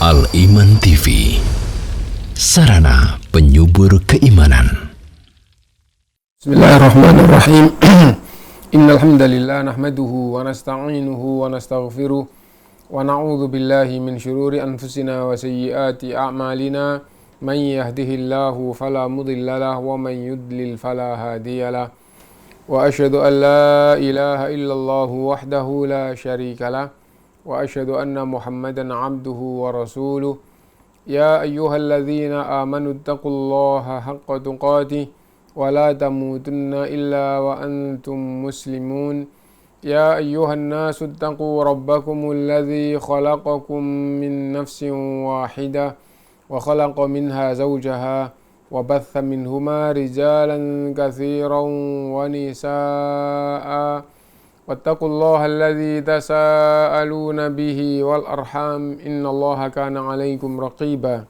Al-Iman TV, sarana penyubur keimanan. Bismillahirrahmanirrahim. Innal hamdalillah nahmaduhu wa nasta'inuhu wa nastaghfiruh wa na'udzu billahi min shururi anfusina wa sayyiati a'malina. Man yahdihillahu fala mudilla lahu wa man yudlil fala hadiyalah. Wa asyhadu an la ilaha illallah wahdahu la syarika lah. Wa asyhadu anna Muhammadan abduhu wa rasuluh. Ya ayyuhalladzina amanu taqullaha haqqa tuqatih wa la tamutunna illa wa antum muslimun. Ya ayyuhan nasu taqu rabbakumul ladzi khalaqakum min nafsin wahidah wa khalaqa minha zawjaha wa batha minhuma rijalan katsiran wa nisaa'a. Wattaqullaha alladzi tasaaluna bihi wal arham innallaha kana 'alaikum raqiba.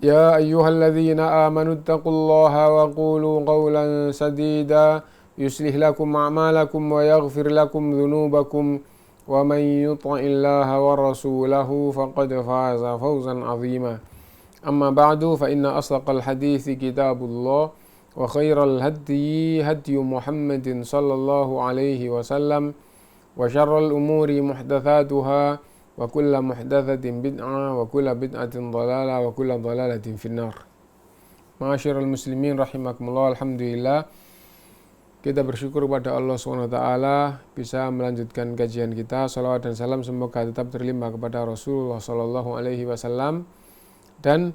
Ya ayyuhalladzina amanu taqullaha wa qulu qawlan sadida yuslih lakum a'malakum wa yaghfir lakum dhunubakum wa man yuti'illaha wa rasulahu faqad faza fawzan 'azima. Amma ba'du fa inna asdaqal hadithi kitabullah wa khairal hadyi hadyu Muhammadin sallallahu alaihi wasallam wa syarrul umuri muhdatsatuha wa kullu muhdatsatin bid'ah wa kullu bid'atin dhalalah wa kullu dhalalatin finnar. Ma'asyiral muslimin rahimakumullah, alhamdulillah kita bersyukur kepada Allah SWT bisa melanjutkan kajian kita. Salawat dan salam semoga tetap terlimpah kepada Rasulullah sallallahu alaihi wasallam. Dan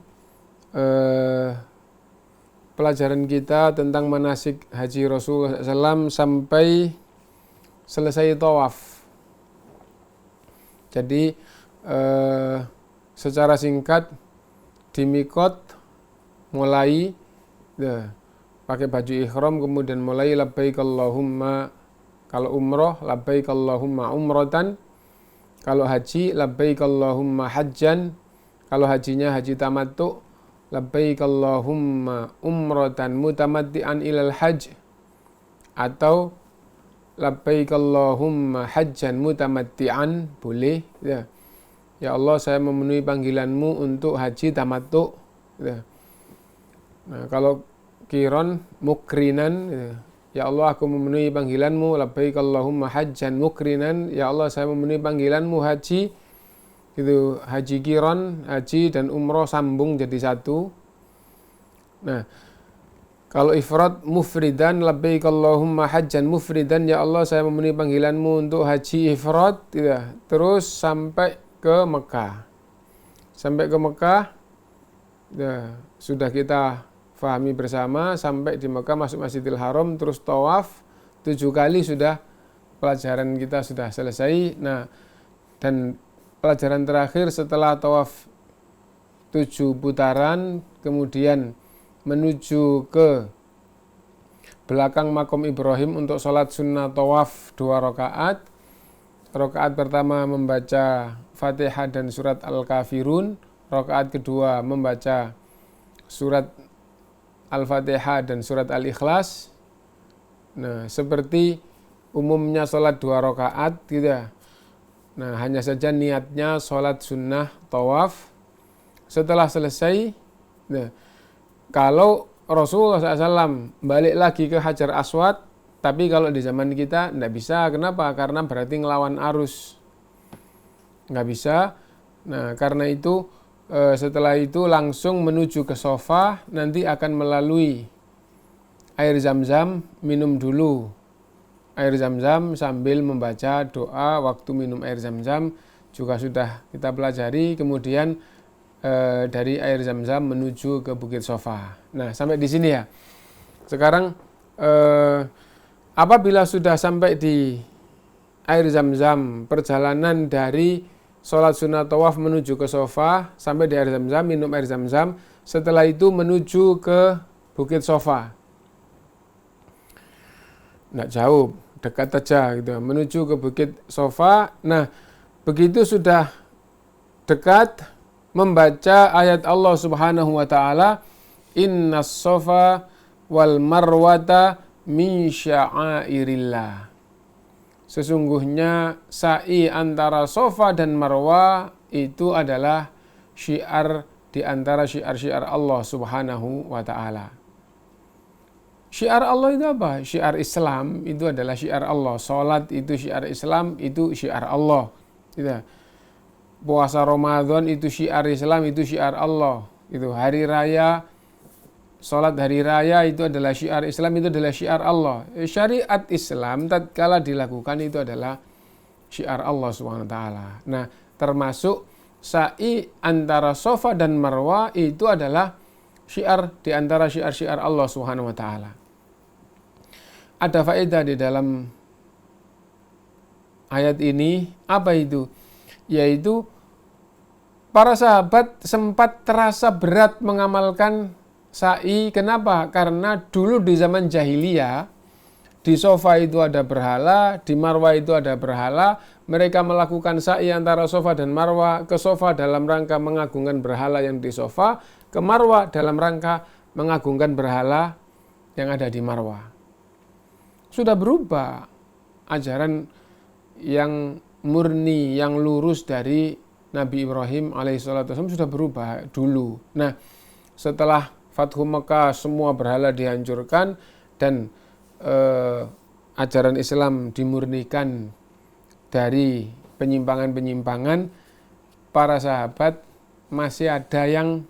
pelajaran kita tentang manasik haji Rasulullah SAW sampai selesai tawaf. Jadi secara singkat di miqat mulai pakai baju ihram, kemudian mulai labbaik Allahumma, kalau umroh labbaik Allahumma umratan, kalau haji labbaik Allahumma hajjan, kalau hajinya haji tamattu labbaik Allahumma umratan mutamatti'an ilal hajj, atau labbaik Allahumma hajjan mutamatti'an, boleh ya. Ya Allah, saya memenuhi panggilanmu untuk haji tamattu ya. Nah, kalau qiran mukrinan ya Allah, aku memenuhi panggilanmu labbaik Allahumma hajjan mukrinan, ya Allah saya memenuhi panggilanmu haji. Itu haji qiran, haji dan umroh sambung jadi satu. Nah, kalau ifrad mufridan labbaik Allahumma hajjan mufridan, ya Allah saya memenuhi panggilanmu untuk haji ifrad ya. Terus sampai ke Mekah. Sampai ke Mekah ya, sudah kita fahami bersama. Sampai di Mekah masuk Masjidil Haram, terus tawaf 7 kali, sudah pelajaran kita sudah selesai. Nah, dan pelajaran terakhir setelah tawaf 7 putaran, kemudian menuju ke belakang makom Ibrahim untuk sholat sunnah tawaf 2 rakaat. Rakaat pertama membaca Fatihah dan surat Al-Kafirun. Rakaat kedua membaca surat Al-Fatihah dan surat Al-Ikhlas. Nah, seperti umumnya sholat 2 rakaat gitu ya. Nah, hanya saja niatnya sholat sunnah tawaf. Setelah selesai, nah, kalau Rasulullah SAW balik lagi ke Hajar Aswad, tapi kalau di zaman kita tidak bisa. Kenapa? Karena berarti ngelawan arus, nggak bisa. Nah, karena itu setelah itu langsung menuju ke Safa, nanti akan melalui air Zam-Zam, minum dulu air Zam-Zam sambil membaca doa waktu minum air Zam-Zam, juga sudah kita pelajari. Kemudian dari air Zam-Zam menuju ke Bukit Safa. Nah, sampai di sini ya. Sekarang apabila sudah sampai di air Zam-Zam, perjalanan dari sholat sunnah tawaf menuju ke Safa, sampai di air Zam-Zam, minum air Zam-Zam, setelah itu menuju ke Bukit Safa. Nggak jauh, dekat aja gitu, menuju ke Bukit Safa. Nah, begitu sudah dekat, membaca ayat Allah Subhanahu wa taala, innas safa wal marwata min sya'airillah. Sesungguhnya sa'i antara Safa dan Marwah itu adalah syiar di antara syiar-syiar Allah Subhanahu wa taala. Syiar Allah itu apa? Syiar Islam itu adalah syiar Allah. Salat itu syiar Islam, itu syiar Allah. Gitu. Puasa Ramadan itu syiar Islam, itu syiar Allah. Itu hari raya, salat hari raya itu adalah syiar Islam, itu adalah syiar Allah. Syariat Islam tatkala dilakukan itu adalah syiar Allah Subhanahu wa taala. Nah, termasuk sa'i antara Safa dan Marwah itu adalah syiar di antara syiar-syiar Allah Subhanahu wa taala. Ada faedah di dalam ayat ini, apa itu? Yaitu para sahabat sempat terasa berat mengamalkan sa'i. Kenapa? Karena dulu di zaman jahiliyah, di Safa itu ada berhala, di Marwah itu ada berhala. Mereka melakukan sa'i antara Safa dan Marwah. Ke Safa dalam rangka mengagungkan berhala yang di Safa, ke Marwah dalam rangka mengagungkan berhala yang ada di Marwah. Sudah berubah ajaran yang murni, yang lurus dari Nabi Ibrahim alaihissalam sudah berubah dulu. Nah, setelah Fathu Mekah semua berhala dihancurkan dan ajaran Islam dimurnikan dari penyimpangan-penyimpangan, para sahabat masih ada yang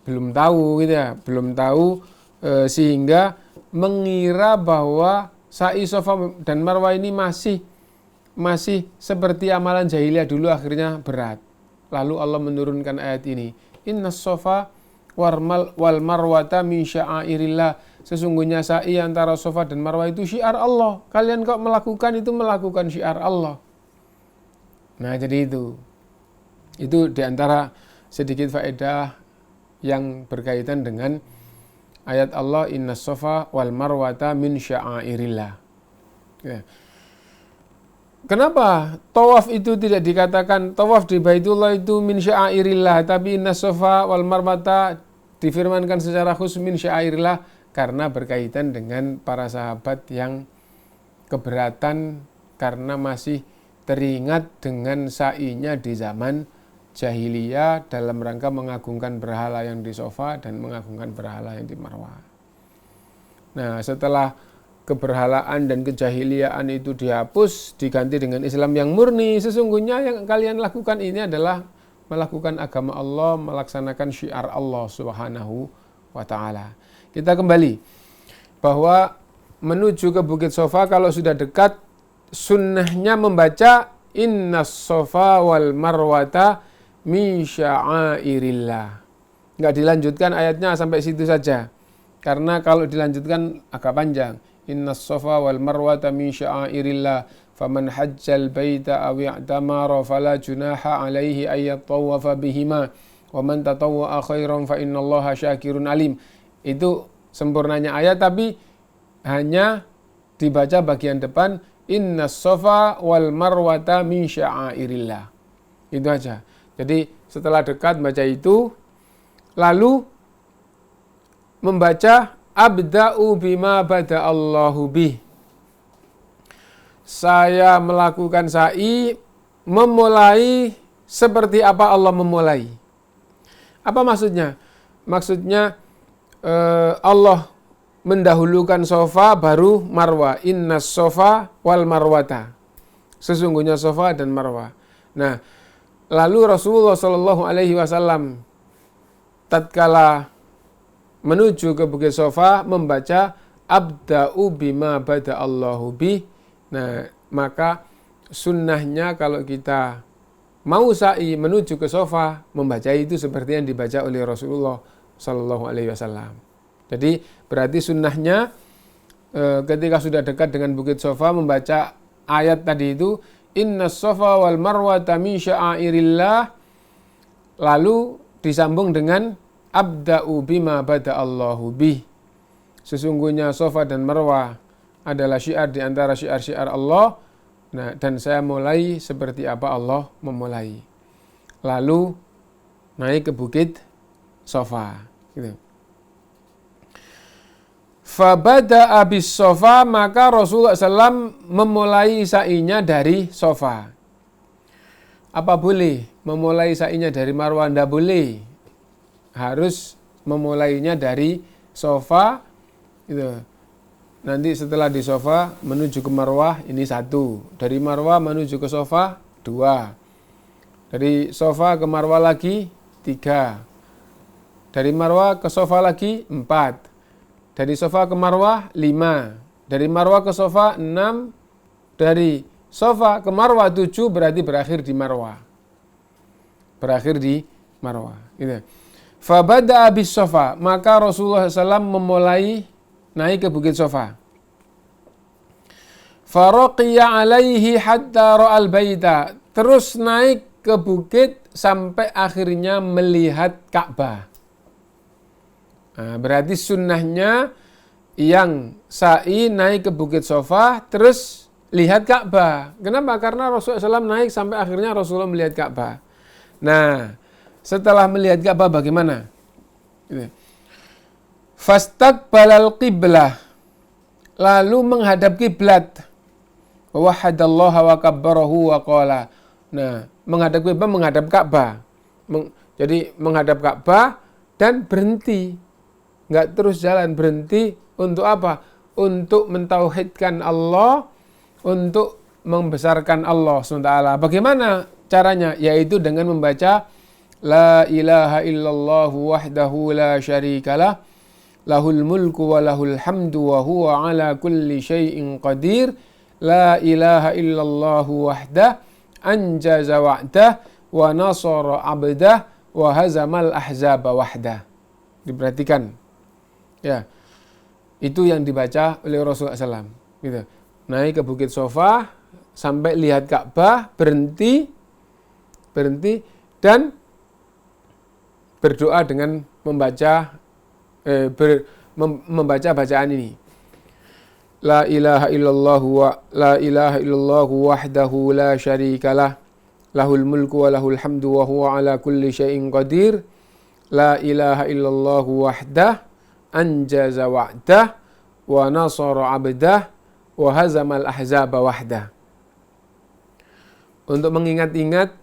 belum tahu gitu ya, belum tahu sehingga mengira bahwa sa'i Safa dan Marwah ini masih seperti amalan jahiliyah dulu, akhirnya berat. Lalu Allah menurunkan ayat ini, Innas Safa wal Marwata min sya'airillah. Sesungguhnya sa'i antara Safa dan Marwah itu syiar Allah. Kalian kok melakukan itu, melakukan syiar Allah. Nah, jadi itu diantara sedikit faedah yang berkaitan dengan ayat Allah, Innas Safa wal Marwata min sya'airillah. Ya. Kenapa tawaf itu tidak dikatakan tawaf di Baitullah itu min sya'airillah, tapi Innas Safa wal Marwata difirmankan secara khusus min sya'airillah? Karena berkaitan dengan para sahabat yang keberatan karena masih teringat dengan sa'inya di zaman jahiliyah dalam rangka mengagungkan berhala yang di Safa dan mengagungkan berhala yang di Marwah. Nah, setelah keberhalaan dan kejahiliaan itu dihapus, diganti dengan Islam yang murni, sesungguhnya yang kalian lakukan ini adalah melakukan agama Allah, melaksanakan syiar Allah Subhanahu wa ta'ala. Kita kembali bahwa menuju ke Bukit Safa kalau sudah dekat, sunnahnya membaca Innas Safa wal Marwata min sya'airillah. Enggak dilanjutkan ayatnya sampai situ saja, karena kalau dilanjutkan agak panjang. Innas Safa wal Marwata min sya'airillah faman hajjal baita aw i'tamara fala junaha alaihi ay yatawafa bihima wa man tatawwa'a khairan fa innallaha syakirun alim. Itu sempurnanya ayat, tapi hanya dibaca bagian depan Innas Safa wal Marwata min sya'airillah. Itu aja. Jadi setelah dekat baca itu, lalu membaca Abda'u bima bada'allahu bih. Saya melakukan sa'i, memulai seperti apa Allah memulai. Apa maksudnya? Maksudnya Allah mendahulukan Safa baru Marwah. Innas Safa wal Marwata. Sesungguhnya Safa dan Marwah. Nah, lalu Rasulullah SAW tatkala menuju ke Bukit Safa membaca Abda'u bima bada'allahu bih. Nah, maka sunnahnya kalau kita mau sa'i menuju ke Safa, membaca itu seperti yang dibaca oleh Rasulullah SAW. Jadi berarti sunnahnya ketika sudah dekat dengan Bukit Safa membaca ayat tadi itu, Innas Safa wal Marwata min sya'airillah, lalu disambung dengan Abda'u bima bada'allahu bih. Sesungguhnya Safa dan Marwah adalah syiar di antara syiar-syiar Allah. Nah, dan saya mulai seperti apa Allah memulai. Lalu naik ke Bukit Safa. Gitu. Fabada'a bis Safa, maka Rasulullah SAW memulai sa'inya dari Safa. Apa boleh memulai sa'inya dari Marwah? Tidak boleh. Harus memulainya dari Safa. Gitu. Nanti setelah di Safa menuju ke Marwah, ini 1. Dari Marwah menuju ke Safa 2. Dari Safa ke Marwah lagi 3. Dari Marwah ke Safa lagi 4. Dari Safa ke Marwah 5. Dari Marwah ke Safa 6. Dari Safa ke Marwah 7, berarti berakhir di Marwah. Berakhir di Marwah. Gitu. Fabada'a bis Safa, maka Rasulullah SAW memulai naik ke Bukit Safa. Faraqiya alaihi hatta ra'al baita, terus naik ke bukit sampai akhirnya melihat Ka'bah. Nah, berarti sunnahnya yang sa'i naik ke Bukit Safa terus lihat Ka'bah. Kenapa? Karena Rasulullah SAW naik sampai akhirnya Rasulullah melihat Ka'bah. Nah, setelah melihat Ka'bah bagaimana? Fastaqbalal qiblah, lalu menghadap kiblat. Wahadallaha wa kabbarahu wa qala. Nah, menghadap kiblat, menghadap Ka'bah. Jadi menghadap Ka'bah dan berhenti. Enggak terus jalan, berhenti untuk apa? Untuk mentauhidkan Allah, untuk membesarkan Allah SWT. Bagaimana caranya? Yaitu dengan membaca La ilaha illallah wahdahu la syarikalah, lahul mulku wa lahul hamdu wa huwa ala kulli syai'in qadir. La ilaha illallah wahdah anjaza wa'dah wa nasara abdah wa hazamal ahzaba wahdah. Diperhatikan. Ya, itu yang dibaca oleh Rasulullah SAW. Gitu. Naik ke Bukit Safa sampai lihat Ka'bah, berhenti dan berdoa dengan membaca bacaan ini. La ilaha illallah wahdahu la syarikalah, lahul mulku wa lahul hamdu wa huwa ala kulli syai'in qadir. La ilaha illallah wahdah anjaza wa'dah wa nasara abdah wa hazamal ahzaba wahdah. Untuk mengingat-ingat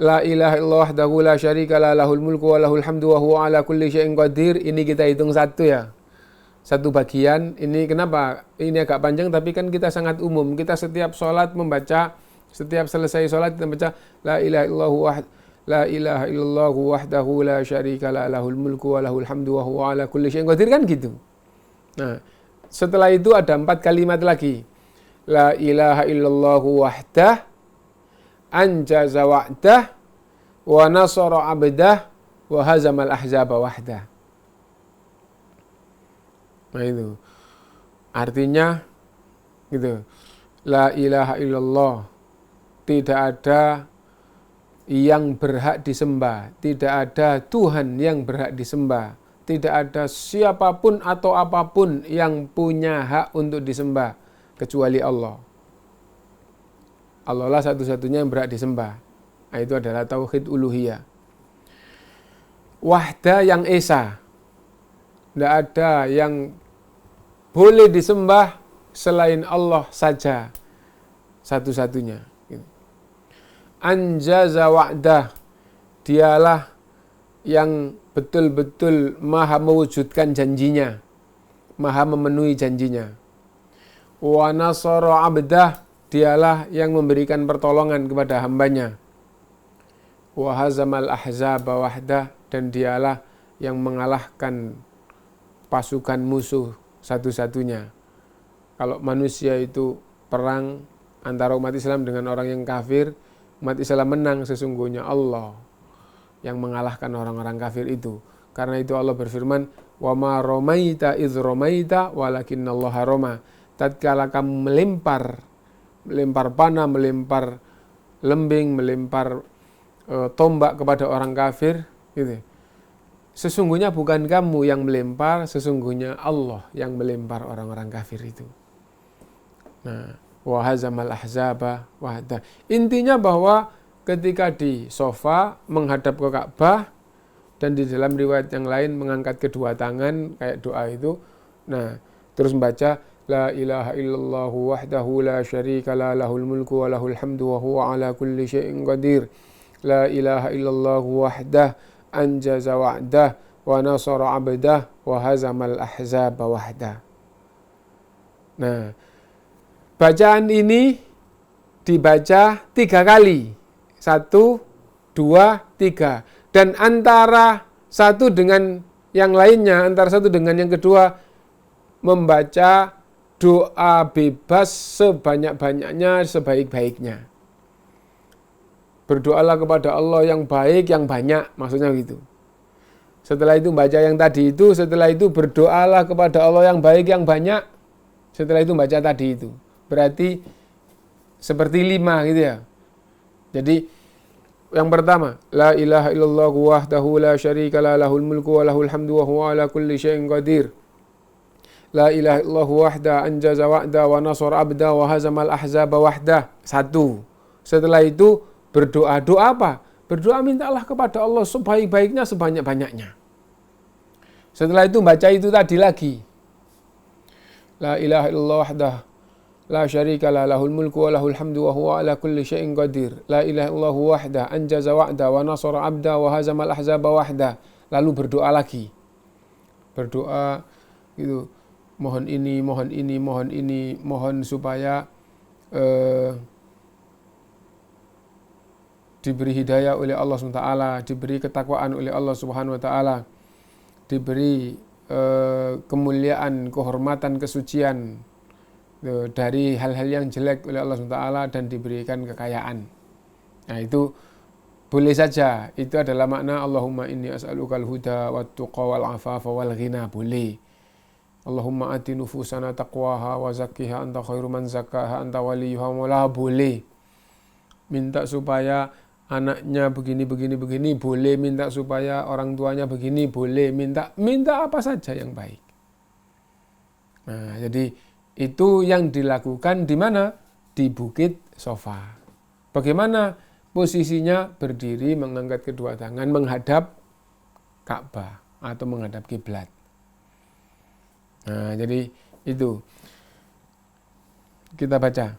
La ilaha illallah wahdahu la syarikalah, lahul mulku wa lahul hamdu wa huwa ala kulli syai'in qadir, ini kita hitung 1 ya. 1 bagian. Ini kenapa? Ini agak panjang tapi kan kita sangat umum. Kita setiap sholat membaca, setiap selesai sholat kita membaca La ilaha illallah wahdahu la syarikalah, lahul mulku wa lahul hamdu wa huwa ala kulli syai'in qadir, kan gitu. Nah, setelah itu ada 4 kalimat lagi. La ilaha illallah wahdah anjaza wa'dah wa nasara abdah wa hazamal ahzaba wahdah. Nah itu artinya gitu. La ilaha illallah, tidak ada yang berhak disembah, tidak ada Tuhan yang berhak disembah, tidak ada siapapun atau apapun yang punya hak untuk disembah kecuali Allah. Allah lah satu-satunya yang berhak disembah. Nah, itu adalah tauhid uluhiyah. Wahda yang esa, tidak ada yang boleh disembah selain Allah saja, satu-satunya. Anjaza wa'dah, dialah yang betul-betul maha mewujudkan janjinya, maha memenuhi janjinya. Wa nasara abdah, dialah yang memberikan pertolongan kepada hambanya. Wa hazamal ahzaba wahdah, dan dialah yang mengalahkan pasukan musuh satu-satunya. Kalau manusia itu perang antara umat Islam dengan orang yang kafir, umat Islam menang, sesungguhnya Allah yang mengalahkan orang-orang kafir itu. Karena itu Allah berfirman, wa ma ramaita idz ramaita walakinnallaha rama. Tatkala kamu melempar panah, melempar lembing, melempar tombak kepada orang kafir, gitu. Sesungguhnya bukan kamu yang melempar, sesungguhnya Allah yang melempar orang-orang kafir itu. Nah, wa hazamal ahzaba wahda. Intinya bahwa ketika di Safa menghadap ke Ka'bah, dan di dalam riwayat yang lain mengangkat kedua tangan kayak doa itu. Nah, terus membaca La ilaha illallah wahdahu la syarika la lahul mulku wa lahul hamdu wa huwa ala kulli syai'in qadir. La ilaha illallah wahdah anjaza wa'dah wa nasara 'abdah wa hazamal ahzaba wahdah. Nah, bacaan ini dibaca 3 kali. 1, 2, 3. Dan antara satu dengan yang lainnya, antara satu dengan yang kedua, membaca doa bebas sebanyak-banyaknya, sebaik-baiknya. Berdoalah kepada Allah yang baik, yang banyak, maksudnya gitu. Setelah itu baca yang tadi itu, setelah itu berdoalah kepada Allah yang baik, yang banyak. Setelah itu baca tadi itu. Berarti seperti 5 gitu ya. Jadi yang pertama, la ilaha illallah wahdahu la syarika la lahul mulku wa lahul hamdu wa huwa ala kulli syai'in qadir. La ilaha illallah wahda anjaza wa'da wa nasara abda wa hazamal ahzaba wahda. 1. Setelah itu berdoa. Doa apa? Berdoa mintalah kepada Allah sebaik-baiknya, sebanyak-banyaknya. Setelah itu baca itu tadi lagi. La ilaha illallah wahdah la syarika la lahul mulku wa lahul hamdu wa huwa ala kulli syai'in qadir. La ilaha illallah wahda anjaza wa'da wa nasara abda wa hazamal ahzaba wahda. Lalu berdoa lagi. Berdoa gitu. Mohon ini, mohon ini, mohon ini, mohon supaya diberi hidayah oleh Allah SWT, diberi ketakwaan oleh Allah Subhanahu wa taala, diberi kemuliaan, kehormatan, kesucian dari hal-hal yang jelek oleh Allah SWT dan diberikan kekayaan. Nah, itu boleh saja. Itu adalah makna Allahumma inni as'alukal huda wat tuqa wal afafa wal ghina, boleh. Allahumma ati nufusana taqwaha wa zakkiha anta khairu man zakkaha anta waliyuha maulaha, boleh. Minta supaya anaknya begini, boleh. Minta supaya orang tuanya begini, boleh. Minta apa saja yang baik. Nah, jadi itu yang dilakukan di mana? Di Bukit Sofa. Bagaimana posisinya? Berdiri mengangkat kedua tangan menghadap Ka'bah atau menghadap kiblat. Nah, jadi itu kita baca.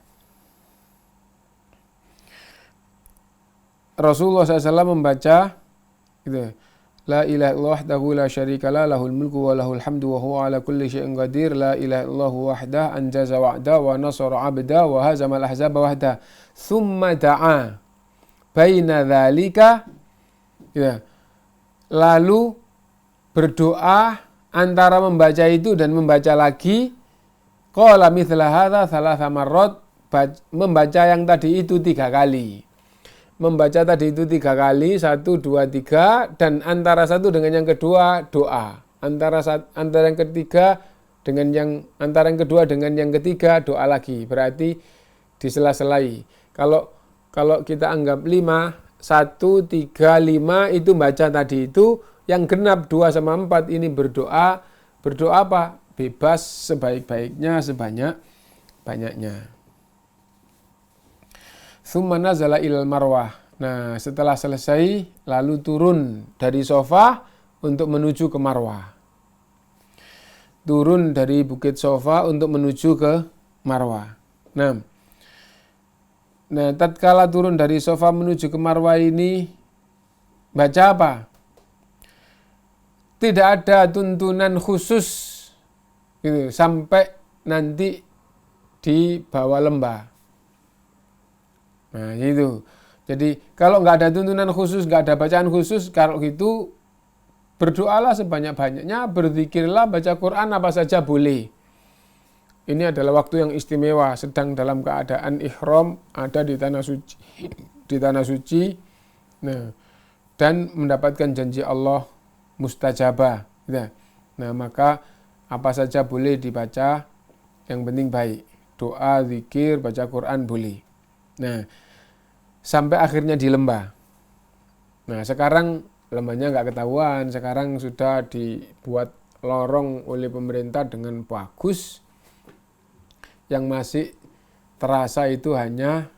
Rasulullah SAW membaca gitu. La ilaha illallah wahdahu la syarika la lahul mulku wa lahul hamdu wa huwa ala kulli syai'in qadir. La ilaha illallah wahdah anjaza wa'da wa nasara 'abda wa hazamal ahzaba wahda. Tsumma da'a baina dzalika gitu. Lalu berdoa antara membaca itu dan membaca lagi. Qala mithla hadza thalatha marrat, membaca yang tadi itu 3 kali. Membaca tadi itu 3 kali, 1, 2, 3, dan antara satu dengan yang kedua doa. Antara yang ketiga dengan antara yang kedua dengan yang ketiga doa lagi. Berarti disela-selai. Kalau kita anggap 5, 1, 3, 5 itu baca tadi itu. Yang genap 2 sama 4 ini berdoa. Berdoa apa? Bebas sebaik-baiknya, sebanyak-banyaknya. Tsumma nazala ilal marwah. Nah, setelah selesai lalu turun dari Sofa untuk menuju ke Marwah. Turun dari Bukit Sofa untuk menuju ke Marwah. Nah, tatkala turun dari Sofa menuju ke Marwah ini baca apa? Tidak ada tuntunan khusus gitu, sampai nanti di bawah lembah. Nah, itu. Jadi kalau nggak ada tuntunan khusus, nggak ada bacaan khusus, kalau gitu berdoalah sebanyak-banyaknya, berzikirlah, baca Quran apa saja boleh. Ini adalah waktu yang istimewa, sedang dalam keadaan ihram, ada di tanah suci, nah, dan mendapatkan janji Allah mustajabah. Nah, maka apa saja boleh dibaca, yang penting baik. Doa, zikir, baca Quran boleh. Nah, sampai akhirnya di lembah. Nah, sekarang lembahnya nggak ketahuan, sekarang sudah dibuat lorong oleh pemerintah dengan bagus. Yang masih terasa itu hanya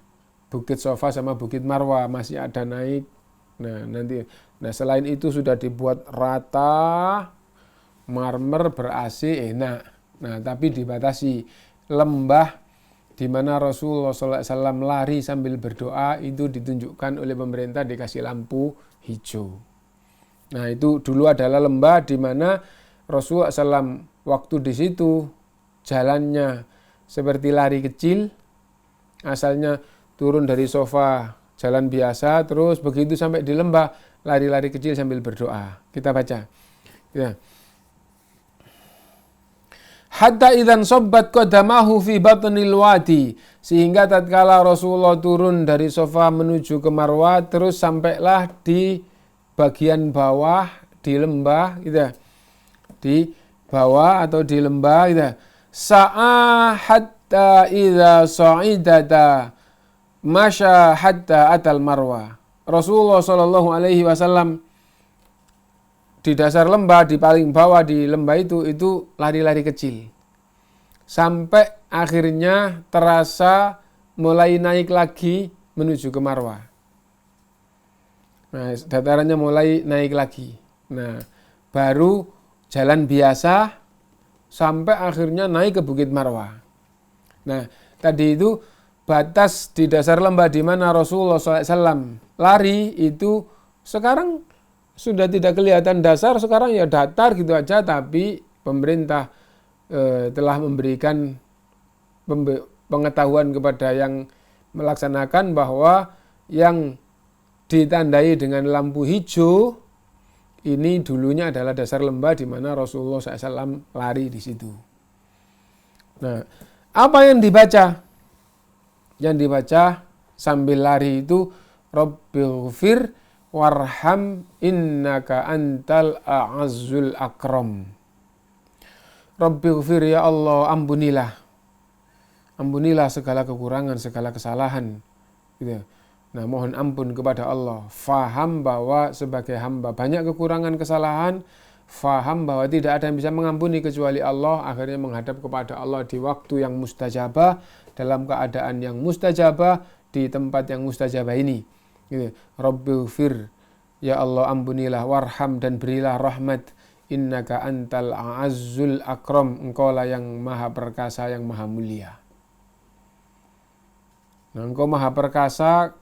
Bukit Sofa sama Bukit Marwah, masih ada naik. Nah, selain itu sudah dibuat rata, marmer, ber-AC, enak. Nah, tapi dibatasi. Lembah di mana Rasulullah SAW lari sambil berdoa itu ditunjukkan oleh pemerintah dikasih lampu hijau. Nah, itu dulu adalah lembah di mana Rasulullah SAW waktu di situ jalannya seperti lari kecil, asalnya turun dari sofa jalan biasa, terus begitu sampai di lembah lari-lari kecil sambil berdoa. Kita baca. Ya. Hatta idzan sabbat qadamahu fi batnil wadi, sehingga tatkala Rasulullah turun dari sofa menuju ke Marwah terus sampailah di bagian bawah di lembah gitu. Di bawah atau di lembah gitu. Sa'a hatta idza sa'idata masya hatta atal Marwah. Rasulullah sallallahu alaihi wasallam di dasar lembah, di paling bawah di lembah itu lari-lari kecil. Sampai akhirnya terasa mulai naik lagi menuju ke Marwah. Nah, datarannya mulai naik lagi. Nah, baru jalan biasa sampai akhirnya naik ke Bukit Marwah. Nah, tadi itu batas di dasar lembah di mana Rasulullah SAW lari itu sekarang sudah tidak kelihatan dasar, sekarang ya datar gitu aja, tapi pemerintah telah memberikan pengetahuan kepada yang melaksanakan bahwa yang ditandai dengan lampu hijau ini dulunya adalah dasar lembah di mana Rasulullah SAW lari di situ. Nah, apa yang dibaca? Yang dibaca sambil lari itu Rabbighfir warham innaka antal a'azzul akram. Rabbighfir, ya Allah, ampunilah. Ampunilah segala kekurangan, segala kesalahan. Gitu. Nah, mohon ampun kepada Allah. Faham bahwa sebagai hamba banyak kekurangan, kesalahan. Faham bahwa tidak ada yang bisa mengampuni kecuali Allah. Akhirnya menghadap kepada Allah di waktu yang mustajabah, dalam keadaan yang mustajabah, di tempat yang mustajabah ini. Gitu. Rabbighfir, ya Allah, ampunilah, warham, dan berilah rahmat, innaka antal a'azzul akram, engkau lah yang maha perkasa, yang maha mulia. Nah, engkau maha perkasa,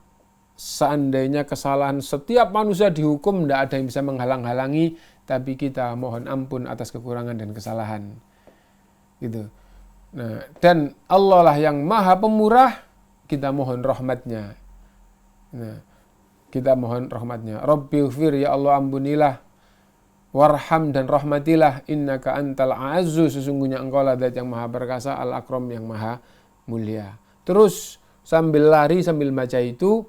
seandainya kesalahan setiap manusia dihukum, tidak ada yang bisa menghalang-halangi, tapi kita mohon ampun atas kekurangan dan kesalahan. Gitu. Nah, dan Allah lah yang maha pemurah, kita mohon rahmatnya. Nah, kita mohon rahmatnya. Rabbighfir, ya Allah, ampunilah, warham, dan rahmatilah, innaka antal a'azzu, sesungguhnya engkau lah zat yang maha perkasa, al-akram, yang maha mulia. Terus sambil lari, sambil baca itu,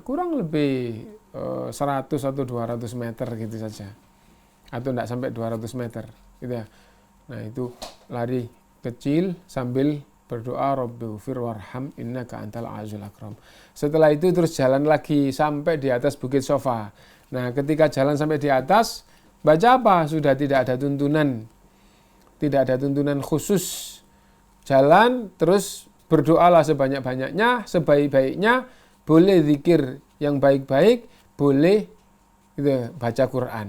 kurang lebih 100 atau 200 meter gitu saja. Atau tidak sampai 200 meter gitu ya. Nah, itu lari kecil sambil berdoa Rabbighfir warham innaka antal a'azzul akram. Setelah itu terus jalan lagi sampai di atas Bukit Sofa. Nah, ketika jalan sampai di atas, baca apa? Sudah tidak ada tuntunan. Tidak ada tuntunan khusus. Jalan terus berdoalah sebanyak-banyaknya, sebaik-baiknya, boleh zikir yang baik-baik, boleh gitu, baca Quran.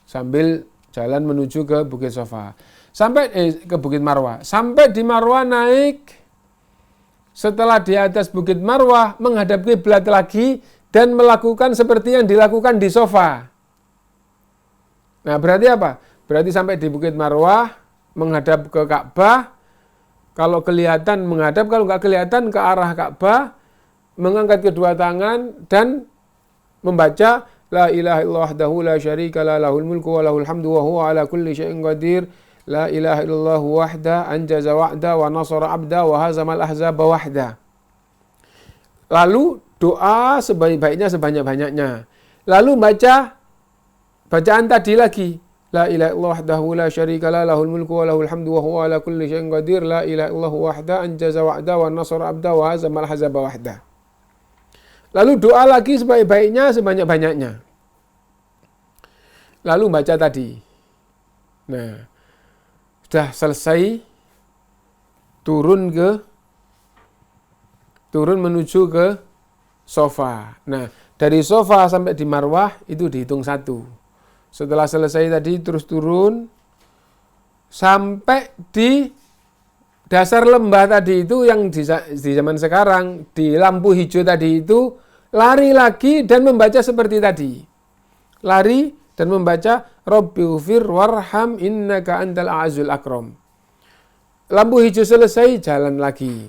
Sambil jalan menuju ke Bukit Sofa. Sampai ke Bukit Marwah. Sampai di Marwah naik. Setelah di atas Bukit Marwah menghadap kiblat lagi dan melakukan seperti yang dilakukan di Sofa. Nah, berarti apa? Berarti sampai di Bukit Marwah menghadap ke Ka'bah. Kalau kelihatan menghadap, kalau nggak kelihatan ke arah Ka'bah, mengangkat kedua tangan dan membaca la ilaha illallah wahdahu la syarika la lahul mulku wa lahul hamdu wa huwa ala kulli syai'in qadir. La ilaha illallah wahda anjaza wa'da wa nasara abda wa hazamal ahzaba wahda. Lalu doa sebaik-baiknya, sebanyak-banyaknya. Lalu baca bacaan tadi lagi. La ilaha illallah wahdahu la syarika la lahul mulku wa lahul hamdu wa huwa ala kulli syai'in qadir. La ilaha illallah wahda anjaza wa'da wa nasara abda wa hazamal ahzaba wahda. Lalu doa lagi sebaik-baiknya, sebanyak-banyaknya. Lalu baca tadi. Nah, sudah selesai, turun menuju ke Sofa. Nah, dari Sofa sampai di Marwah itu dihitung 1. Setelah selesai tadi terus turun, sampai di dasar lembah tadi itu yang di zaman sekarang, di lampu hijau tadi itu, lari lagi dan membaca seperti tadi. Lari dan membaca Rabbighfir warham innaka antal a'zul akram. Lampu hijau selesai, jalan lagi.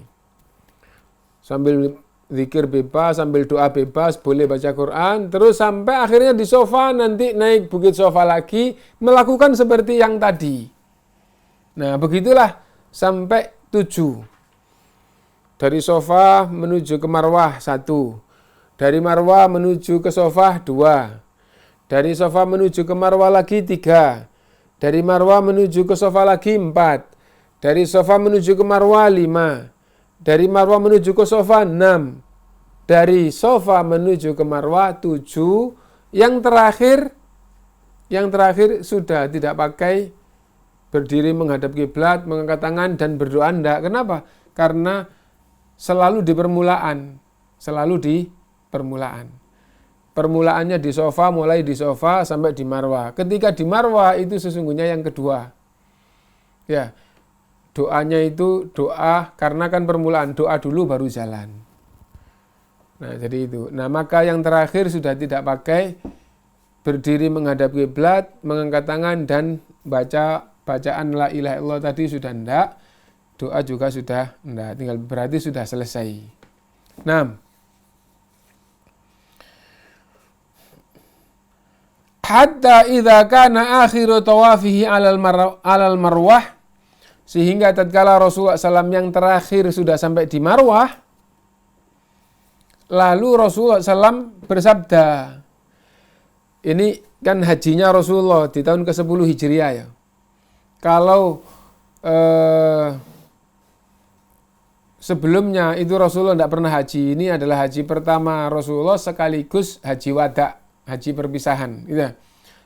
Sambil zikir bebas, sambil doa bebas, boleh baca Quran, terus sampai akhirnya di sofa, nanti naik bukit sofa lagi, melakukan seperti yang tadi. Nah, begitulah sampai 7. Dari sofa menuju ke marwah 1. Dari marwah menuju ke sofa 2. Dari sofa menuju ke marwah lagi 3. Dari marwah menuju ke sofa lagi 4. Dari sofa menuju ke marwah 5. Dari marwah menuju ke sofa 6. Dari sofa menuju ke marwah 7. Yang terakhir sudah tidak pakai berdiri menghadap kiblat, mengangkat tangan dan berdoa enggak. Kenapa? Karena selalu di permulaan. Permulaannya di sofa, mulai di sofa sampai di marwah. Ketika di marwah itu sesungguhnya yang kedua. Ya, doanya itu doa, karena kan permulaan, doa dulu baru jalan. Nah, jadi itu. Nah, maka yang terakhir sudah tidak pakai berdiri menghadap kiblat, mengangkat tangan dan bacaan la ilaha illallah tadi sudah enggak. Doa juga sudah enggak, tinggal berarti sudah selesai. 6. Hatta idza kana akhiru tawafihi alal marwah, sehingga tatkala Rasulullah SAW yang terakhir sudah sampai di marwah, lalu Rasulullah SAW bersabda, ini kan hajinya Rasulullah di tahun ke-10 Hijriah ya. Kalau sebelumnya itu Rasulullah tidak pernah haji, ini adalah haji pertama Rasulullah sekaligus haji wada, haji perpisahan. Gitu.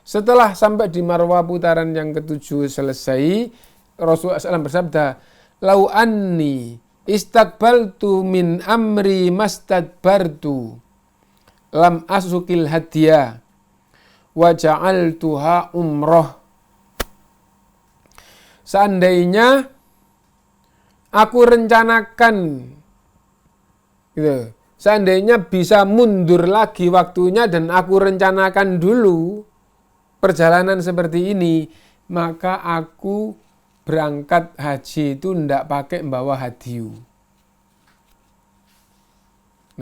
Setelah sampai di marwah putaran yang ke-7 selesai, Rasulullah SAW bersabda, lau anni istaqbaltu min amri mastadbartu lam asukil hadiya wa ja'altuha umroh. Seandainya aku rencanakan gitu, seandainya bisa mundur lagi waktunya dan aku rencanakan dulu perjalanan seperti ini, maka aku berangkat haji itu tidak pakai membawa hadiyu.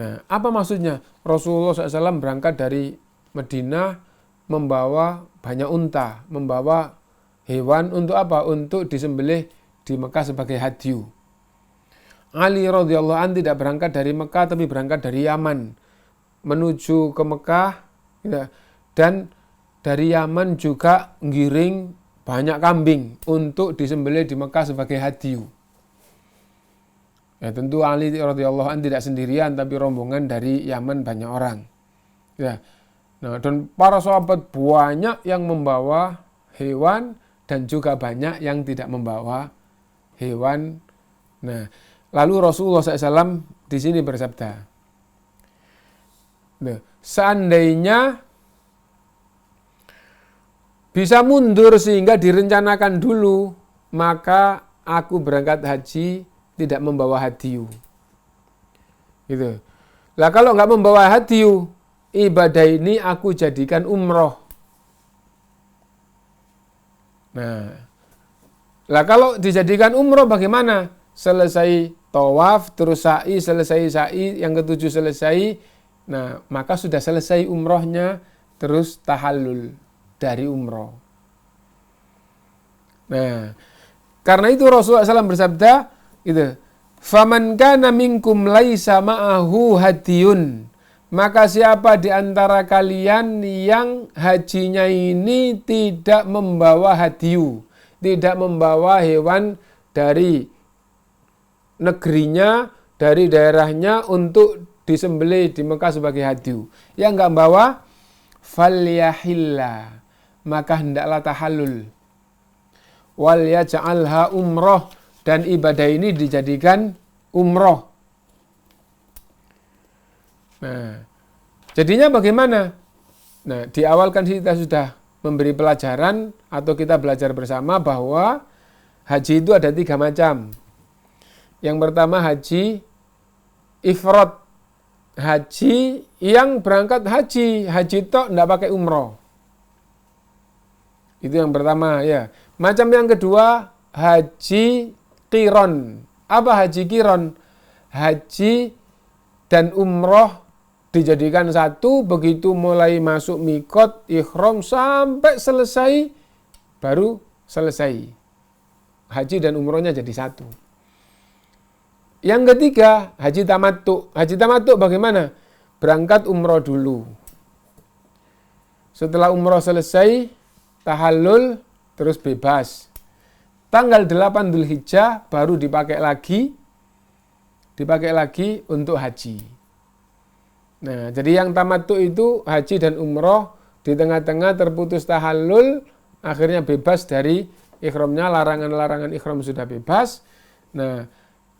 Nah, apa maksudnya? Rasulullah SAW berangkat dari Madinah membawa banyak unta, membawa hewan untuk apa? Untuk disembelih di Mekah sebagai hadiyu. Ali radhiyallahu anhu tidak berangkat dari Mekah, tapi berangkat dari Yaman menuju ke Mekah, dan dari Yaman juga ngiring banyak kambing untuk disembelih di Mekah sebagai hadiyu. Ya, tentu Ali radhiyallahu anhu tidak sendirian, tapi rombongan dari Yaman banyak orang. Ya. Nah, dan para sahabat banyak yang membawa hewan dan juga banyak yang tidak membawa hewan. Nah, lalu Rasulullah SAW di sini bersabda, nah, seandainya bisa mundur sehingga direncanakan dulu, maka aku berangkat haji tidak membawa hadiyu. Gitu. Lah kalau nggak membawa hadiyu, ibadah ini aku jadikan umroh. Nah, lah kalau dijadikan umroh bagaimana? Selesai tawaf, terus sa'i, selesai sa'i, yang ke-7 selesai, nah maka sudah selesai umrohnya, terus tahallul dari umroh. Nah, karena itu Rasulullah SAW bersabda, gitu, faman kana minkum laisa ma'ahu hadiyun, maka siapa di antara kalian yang hajinya ini tidak membawa hadiyu, tidak membawa hewan dari negerinya, dari daerahnya untuk disembelih di Mekah sebagai hadiyu, yang enggak membawa, falyahilla, maka hendaklah tahallul, wal yaj'alha umroh, dan ibadah ini dijadikan umroh. Nah, jadinya bagaimana? Nah, di awal kan kita sudah memberi pelajaran atau kita belajar bersama bahwa haji itu ada 3 macam. Yang pertama haji ifrad, haji yang berangkat haji tok ndak pakai umroh. Itu yang pertama ya. Macam yang kedua haji qiron. Apa haji qiron? Haji dan umroh dijadikan satu, begitu mulai masuk mikot ihram sampai selesai baru selesai. Haji dan umrohnya jadi satu. Yang ketiga haji tamattu. Haji tamattu bagaimana? Berangkat umroh dulu. Setelah umroh selesai tahallul terus bebas. Tanggal 8 Dzulhijjah baru dipakai lagi untuk haji. Nah, jadi yang tamattu itu haji dan umroh, di tengah-tengah terputus tahallul, akhirnya bebas dari ihramnya, larangan-larangan ihram sudah bebas. Nah,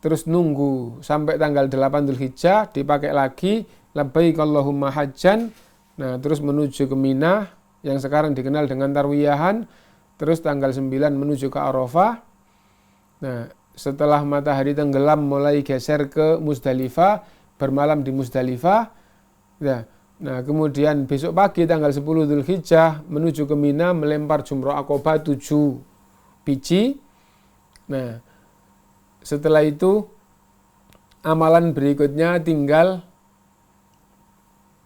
terus nunggu sampai tanggal 8 Dzulhijjah dipakai lagi labbaik Allahumma hajjan. Nah, terus menuju ke Mina yang sekarang dikenal dengan tarwiyahan, terus tanggal 9 menuju ke Arafah. Nah, setelah matahari tenggelam mulai geser ke Muzdalifah, bermalam di Muzdalifah. Nah, kemudian besok pagi tanggal 10 Dzulhijjah menuju ke Mina, melempar jumrah Aqabah 7 biji. Nah, setelah itu amalan berikutnya tinggal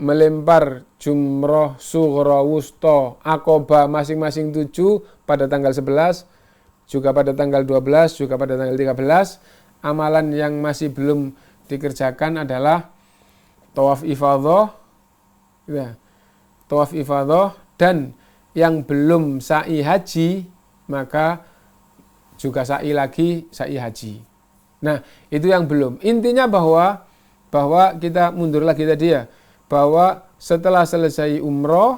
melempar jumrah sughra wusta Aqabah masing-masing 7 pada tanggal 11, juga pada tanggal 12, juga pada tanggal 13. Amalan yang masih belum dikerjakan adalah tawaf ifadhah, ya, tawaf ifadhah, dan yang belum sa'i haji maka juga sa'i lagi, sa'i haji. Nah, itu yang belum. Intinya bahwa kita mundur lagi tadi ya, bahwa setelah selesai umroh,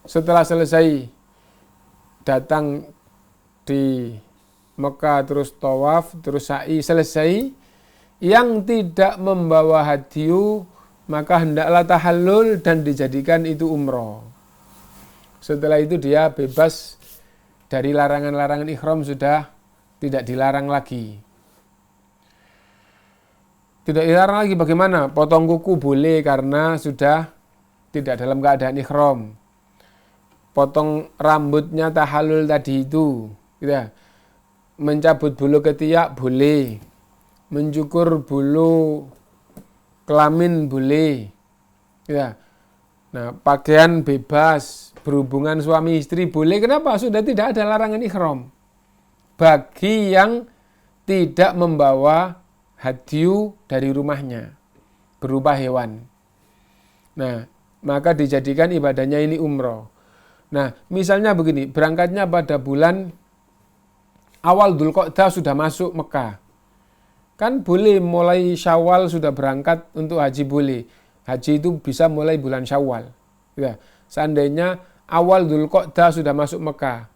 setelah selesai datang di Mekah, terus tawaf, terus sa'i selesai, yang tidak membawa hadiyu maka hendaklah tahallul dan dijadikan itu umroh. Setelah itu dia bebas dari larangan-larangan ihram, sudah tidak dilarang lagi. Tidak dilarang lagi bagaimana? Potong kuku boleh karena sudah tidak dalam keadaan ihram. Potong rambutnya tahallul tadi itu, gitu. Mencabut bulu ketiak boleh. Mencukur bulu kelamin boleh. Ya. Nah, pakaian bebas, berhubungan suami istri boleh. Kenapa? Sudah tidak ada larangan ihram. Bagi yang tidak membawa hadiyu dari rumahnya berupa hewan. Nah, maka dijadikan ibadahnya ini umroh. Nah, misalnya begini, berangkatnya pada bulan awal Dzulqa'dah sudah masuk Mekah. Kan boleh mulai Syawal sudah berangkat untuk haji boleh. Haji itu bisa mulai bulan Syawal. Ya, seandainya awal Dzulqa'dah sudah masuk Mekah,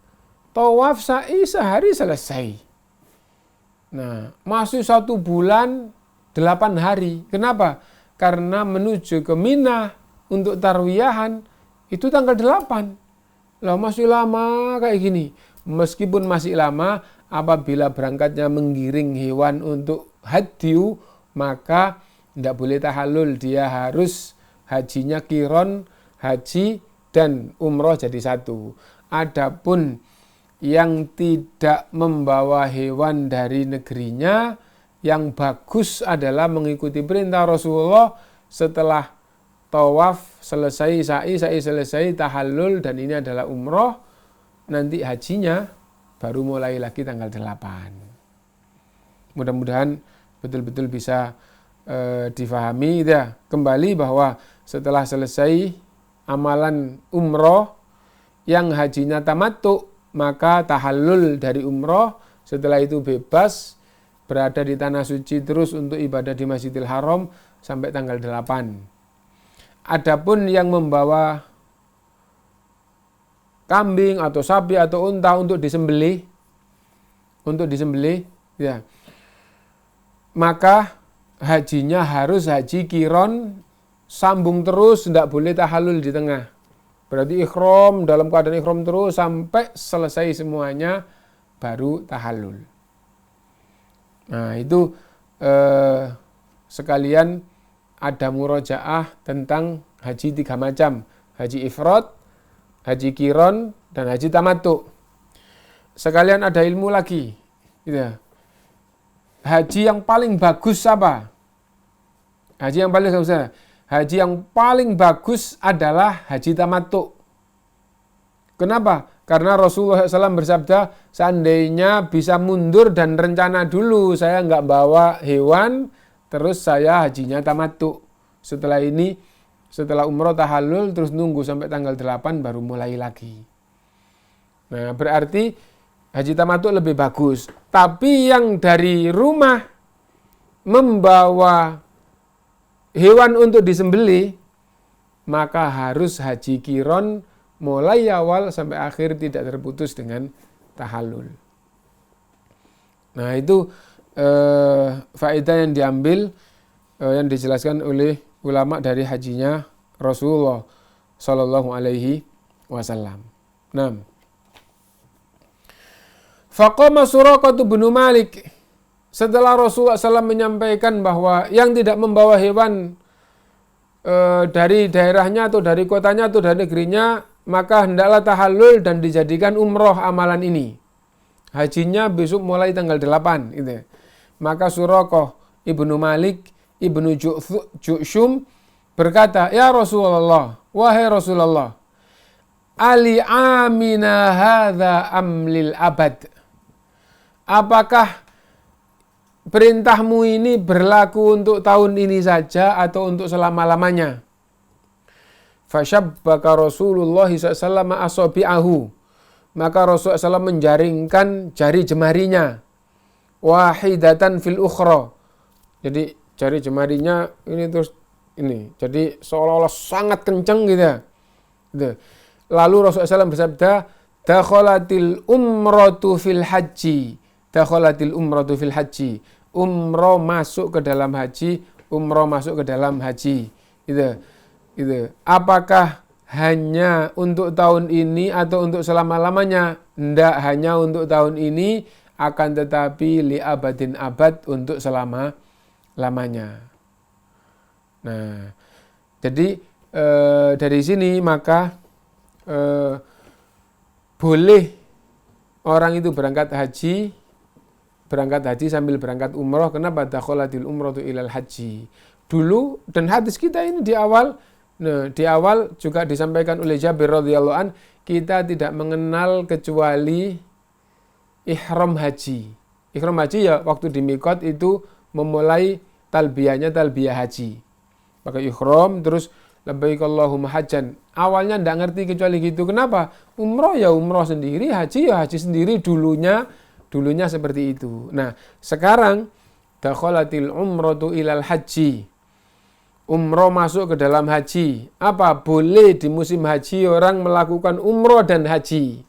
tawaf sa'i sehari selesai. Nah, masih 1 bulan 8 hari. Kenapa? Karena menuju ke Mina untuk tarwiyahan itu tanggal 8. Lah masih lama kayak gini. Meskipun masih lama, apabila berangkatnya menggiring hewan untuk hadiyu, maka tidak boleh tahallul. Dia harus hajinya qiron, haji dan umroh jadi satu. Adapun yang tidak membawa hewan dari negerinya, yang bagus adalah mengikuti perintah Rasulullah. Setelah tawaf selesai, sa'i selesai, tahallul, dan ini adalah umroh, nanti hajinya baru mulai lagi tanggal 8. Mudah-mudahan betul-betul bisa difahami ya. Kembali bahwa setelah selesai amalan umroh, yang hajinya tamattu, maka tahallul dari umroh, setelah itu bebas berada di tanah suci terus untuk ibadah di Masjidil Haram sampai tanggal 8. Adapun yang membawa kambing atau sapi atau unta untuk disembelih ya, maka hajinya harus haji qiron, sambung terus, tidak boleh tahallul di tengah. Berarti ihram, dalam keadaan ihram terus sampai selesai semuanya, baru tahallul. Nah, itu sekalian ada murojaah tentang haji 3 macam. Haji ifrad, haji qiron, dan haji tamattu. Sekalian ada ilmu lagi. Gitu. Haji yang paling bagus apa? Haji yang paling bagus, haji yang paling bagus adalah haji tamattu. Kenapa? Karena Rasulullah SAW bersabda, seandainya bisa mundur dan rencana dulu, saya nggak bawa hewan, terus saya hajinya tamattu. Setelah ini, setelah umroh tahallul, terus nunggu sampai tanggal 8 baru mulai lagi. Nah, berarti haji tamattu lebih bagus. Tapi yang dari rumah membawa hewan untuk disembelih, maka harus haji qiron mulai awal sampai akhir tidak terputus dengan tahallul. Nah, itu faedah yang diambil, yang dijelaskan oleh ulama dari hajinya Rasulullah Sallallahu Alaihi Wasallam. Nah, faqama Suraqah bin Malik. Setelah Rasulullah SAW menyampaikan bahwa yang tidak membawa hewan dari daerahnya atau dari kotanya atau dari negerinya, maka hendaklah tahallul dan dijadikan umroh amalan ini. Hajinya besok mulai tanggal 8. Gitu. Maka Suraqah ibnu Malik ibnu Ju'shum berkata, ya Rasulullah, wahai Rasulullah, ali amina hadha amlil abad. Apakah perintahmu ini berlaku untuk tahun ini saja atau untuk selama-lamanya? Fasyabbaka Rasulullah SAW asabi'ahu. Maka Rasulullah SAW menjaringkan jari jemarinya. Wahidatan fil ukhra. Jadi jari jemarinya ini terus ini. Jadi seolah-olah sangat kencang gitu. Lalu Rasulullah SAW bersabda, dakhalatil umratu fil haji. Dakhalatil umratu fil haji. Umroh masuk ke dalam haji. Umroh masuk ke dalam haji. Gitu. Apakah hanya untuk tahun ini atau untuk selama-lamanya? Tidak hanya untuk tahun ini, akan tetapi li abadin abad, untuk selama-lamanya. Nah, jadi dari sini maka boleh orang itu berangkat haji sambil berangkat umroh. Kenapa? Dakhalatil umratu ilal haji. Dulu, dan hadis kita ini di awal juga disampaikan oleh Jabir radhiyallahu an, kita tidak mengenal kecuali ihram haji. Ihram haji ya waktu di miqat itu memulai talbiyahnya talbiyah haji. Pakai ihram terus labbaik Allahumma hajjan. Awalnya enggak ngerti kecuali gitu. Kenapa? Umroh ya umroh sendiri, haji ya haji sendiri dulunya seperti itu. Nah, sekarang dakhalatil umratu ilal haji. Umroh masuk ke dalam haji. Apa? Boleh di musim haji orang melakukan umroh dan haji.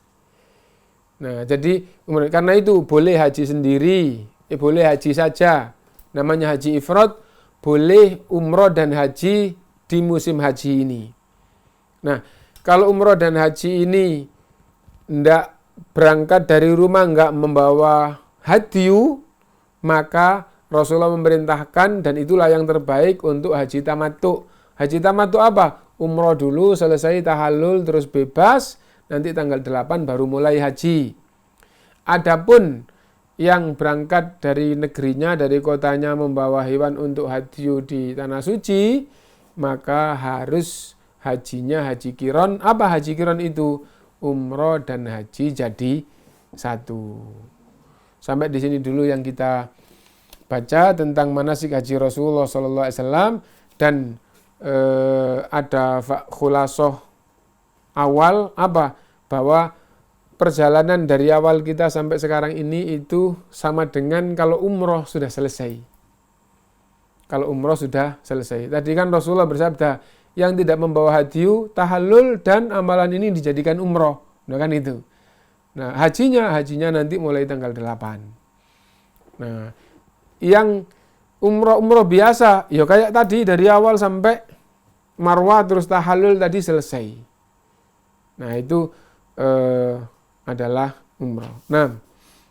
Nah, jadi karena itu boleh haji sendiri, boleh haji saja. Namanya haji ifrad, boleh umroh dan haji di musim haji ini. Nah, kalau umroh dan haji ini tidak berangkat dari rumah, nggak membawa hadyu, maka Rasulullah memerintahkan, dan itulah yang terbaik untuk haji tamattu. Haji tamattu apa? Umroh dulu, selesai tahallul, terus bebas, nanti tanggal 8 baru mulai haji. Adapun yang berangkat dari negerinya, dari kotanya membawa hewan untuk hadyu di tanah suci, maka harus hajinya haji qiron. Apa haji qiron itu? Umroh dan haji jadi satu. Sampai di sini dulu yang kita baca tentang manasik haji Rasulullah SAW, dan ada khulasoh awal apa? Bahwa perjalanan dari awal kita sampai sekarang ini itu sama dengan kalau umroh sudah selesai. Kalau umroh sudah selesai. Tadi kan Rasulullah bersabda, yang tidak membawa hadyu, tahallul, dan amalan ini dijadikan umroh. Nah kan itu. Nah hajinya nanti mulai tanggal 8. Nah, yang umroh biasa, ya kayak tadi dari awal sampai Marwah terus tahallul tadi selesai. Nah itu adalah umroh. Nah,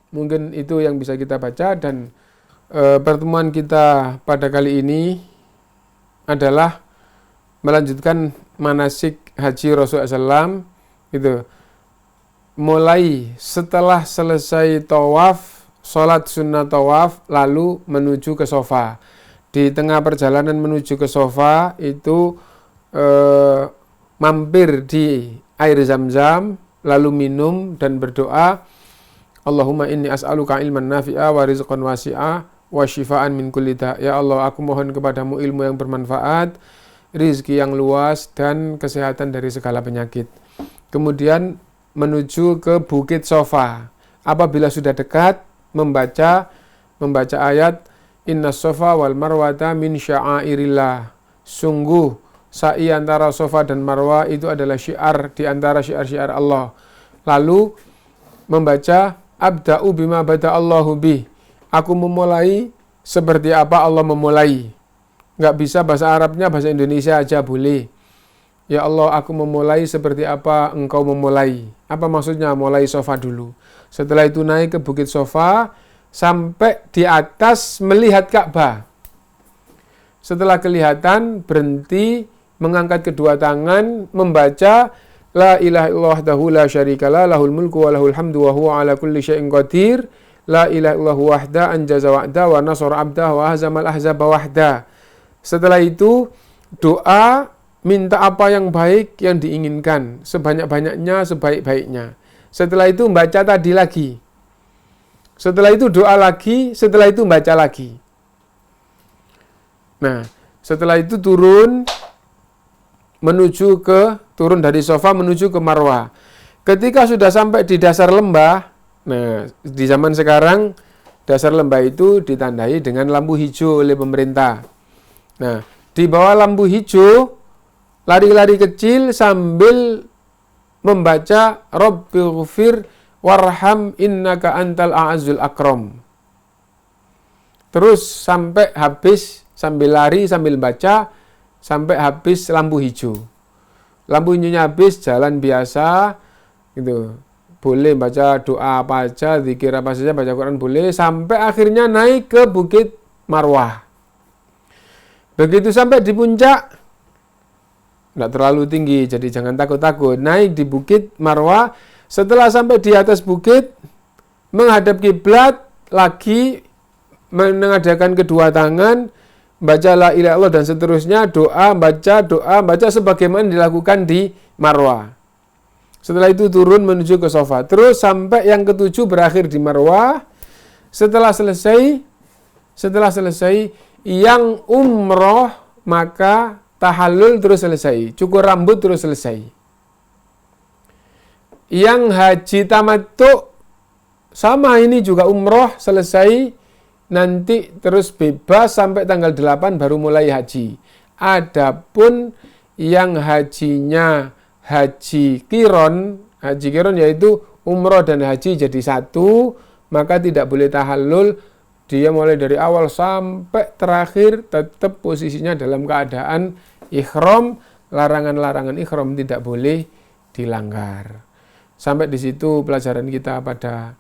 Mungkin itu yang bisa kita baca, dan pertemuan kita pada kali ini adalah melanjutkan manasik haji Rasulullah SAW gitu. Mulai setelah selesai tawaf, sholat sunnah tawaf, lalu menuju ke Shafa. Di tengah perjalanan menuju ke Shafa itu mampir di air Zam-Zam, lalu minum dan berdoa, Allahumma inni as'aluka ilman nafi'a wa rizqan wasi'a wa shifaan min kulli da'. Ya Allah, aku mohon kepadamu ilmu yang bermanfaat, rizki yang luas, dan kesehatan dari segala penyakit. Kemudian menuju ke Bukit Shafa. Apabila sudah dekat, membaca ayat Inna Shafa wal Marwata min sya'airillah. Sungguh sa'i antara Shafa dan Marwah itu adalah syiar di antara syiar-syiar Allah. Lalu membaca Abda'u bima bada'allahu bih. Aku memulai seperti apa Allah memulai. Nggak bisa bahasa Arabnya, bahasa Indonesia aja boleh. Ya Allah, aku memulai seperti apa engkau memulai. Apa maksudnya? Mulai Shafa dulu. Setelah itu naik ke Bukit Shafa sampai di atas melihat Ka'bah. Setelah kelihatan, berhenti, mengangkat kedua tangan, membaca La ilaha illallah wahdahu la syarikalah, lahul mulku wa lahul hamdu wa huwa ala kulli syai'in qadir. La ilaha illallah wahda anjaza wa'da wa nasara abda wa hazamal ahzaba wahda. Setelah itu doa, minta apa yang baik yang diinginkan, sebanyak-banyaknya, sebaik-baiknya. Setelah itu baca tadi lagi. Setelah itu doa lagi, setelah itu baca lagi. Nah, setelah itu turun dari Shafa menuju ke Marwah. Ketika sudah sampai di dasar lembah, nah di zaman sekarang dasar lembah itu ditandai dengan lampu hijau oleh pemerintah. Nah, di bawah lampu hijau lari-lari kecil sambil membaca Rabbighfir warham innaka antal a'azzul akram. Terus sampai habis, sambil lari sambil baca sampai habis lampu hijau. Lampu hijaunya habis, jalan biasa gitu. Boleh baca doa apa aja, zikir apa saja, baca Quran boleh, sampai akhirnya naik ke Bukit Marwah. Begitu sampai di puncak, tidak terlalu tinggi, jadi jangan takut-takut. Naik di Bukit Marwah, setelah sampai di atas bukit, menghadap kiblat lagi, mengadakan kedua tangan, baca la ilaha illallah dan seterusnya, doa, baca sebagaimana dilakukan di Marwah. Setelah itu turun menuju ke Shafa. Terus sampai yang ketujuh berakhir di Marwah. Setelah selesai yang umroh maka tahallul terus selesai, cukur rambut terus selesai. Yang haji tamattu sama, ini juga umroh selesai, nanti terus bebas sampai tanggal 8 baru mulai haji. Adapun yang hajinya haji kiron yaitu umroh dan haji jadi satu, maka tidak boleh tahallul. Dia mulai dari awal sampai terakhir tetap posisinya dalam keadaan ihram. Larangan-larangan ihram tidak boleh dilanggar. Sampai di situ pelajaran kita pada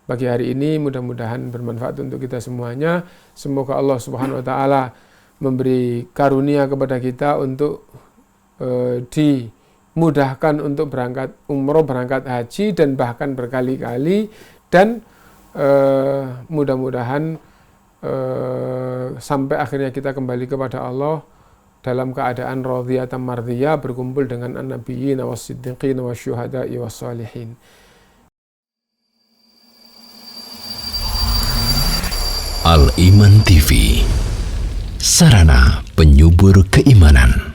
pagi hari ini. Mudah-mudahan bermanfaat untuk kita semuanya. Semoga Allah Subhanahu wa taala memberi karunia kepada kita untuk dimudahkan untuk berangkat umroh, berangkat haji, dan bahkan berkali-kali, dan mudah-mudahan sampai akhirnya kita kembali kepada Allah dalam keadaan radhiyatan mardhiyah, berkumpul dengan an-nabiyyin was-siddiqin wasyuhada'i was-shalihin. Al-Iman TV, sarana penyubur keimanan.